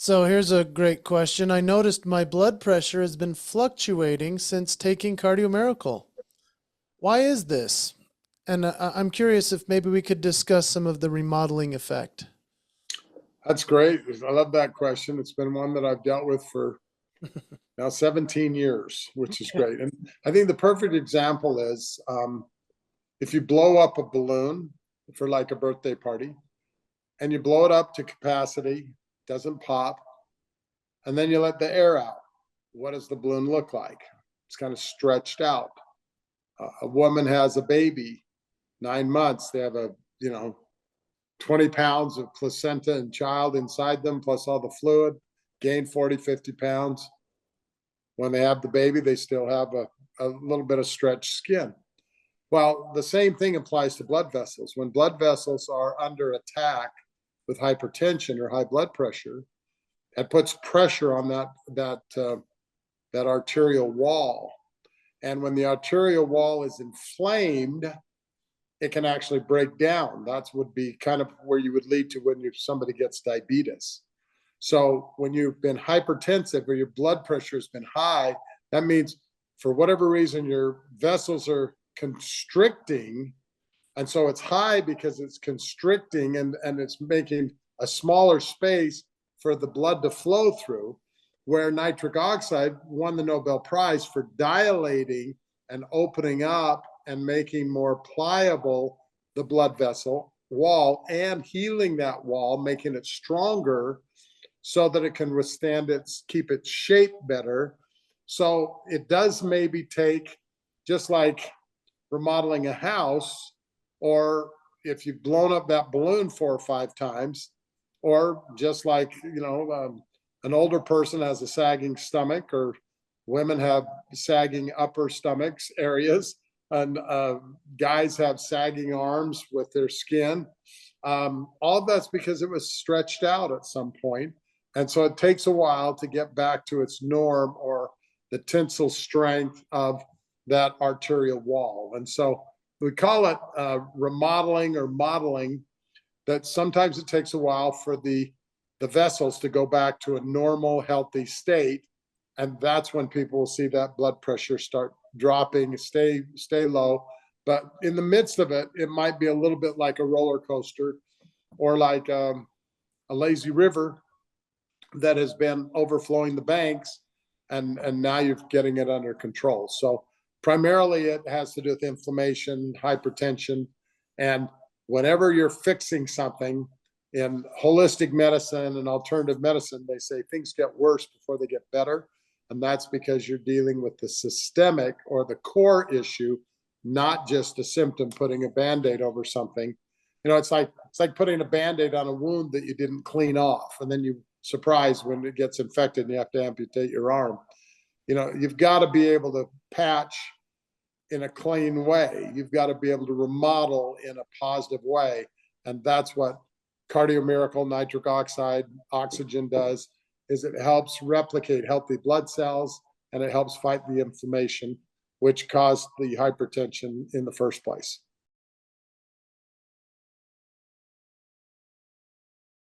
So here's a great question. I noticed my blood pressure has been fluctuating since taking Cardio Miracle. Why is this? And I'm curious if maybe we could discuss some of the remodeling effect. That's great. I love that question. It's been one that I've dealt with for now 17 years, which is great. And I think the perfect example is if you blow up a balloon for like a birthday party and you blow it up to capacity, doesn't pop, and then you let the air out. What does the balloon look like? It's kind of stretched out. A woman has a baby, 9 months. They have 20 pounds of placenta and child inside them, plus all the fluid, gain 40, 50 pounds. When they have the baby, they still have a little bit of stretched skin. Well, the same thing applies to blood vessels. When blood vessels are under attack with hypertension or high blood pressure, it puts pressure on that arterial wall. And when the arterial wall is inflamed, it can actually break down. That would be kind of where you would lead to when somebody gets diabetes. So when you've been hypertensive or your blood pressure has been high, that means for whatever reason your vessels are constricting. And so it's high because it's constricting and it's making a smaller space for the blood to flow through, where nitric oxide won the Nobel Prize for dilating and opening up and making more pliable the blood vessel wall and healing that wall, making it stronger so that it can withstand keep its shape better. So it does maybe take, just like remodeling a house, or if you've blown up that balloon 4 or 5 times, or just like, an older person has a sagging stomach, or women have sagging upper stomachs areas, and guys have sagging arms with their skin. All that's because it was stretched out at some point. And so it takes a while to get back to its norm or the tensile strength of that arterial wall. And so we call it remodeling or modeling, that sometimes it takes a while for the vessels to go back to a normal, healthy state. And that's when people will see that blood pressure start dropping, stay low. But in the midst of it, it might be a little bit like a roller coaster, or like a lazy river that has been overflowing the banks, and now you're getting it under control. So primarily it has to do with inflammation, hypertension, and whenever you're fixing something in holistic medicine and alternative medicine, they say things get worse before they get better. And that's because you're dealing with the systemic or the core issue, not just a symptom, putting a Band-Aid over something. It's like putting a Band-Aid on a wound that you didn't clean off, and then you surprised when it gets infected and you have to amputate your arm. You've got to be able to patch in a clean way. You've got to be able to remodel in a positive way. And that's what Cardio Miracle nitric oxide oxygen does, is it helps replicate healthy blood cells, and it helps fight the inflammation which caused the hypertension in the first place.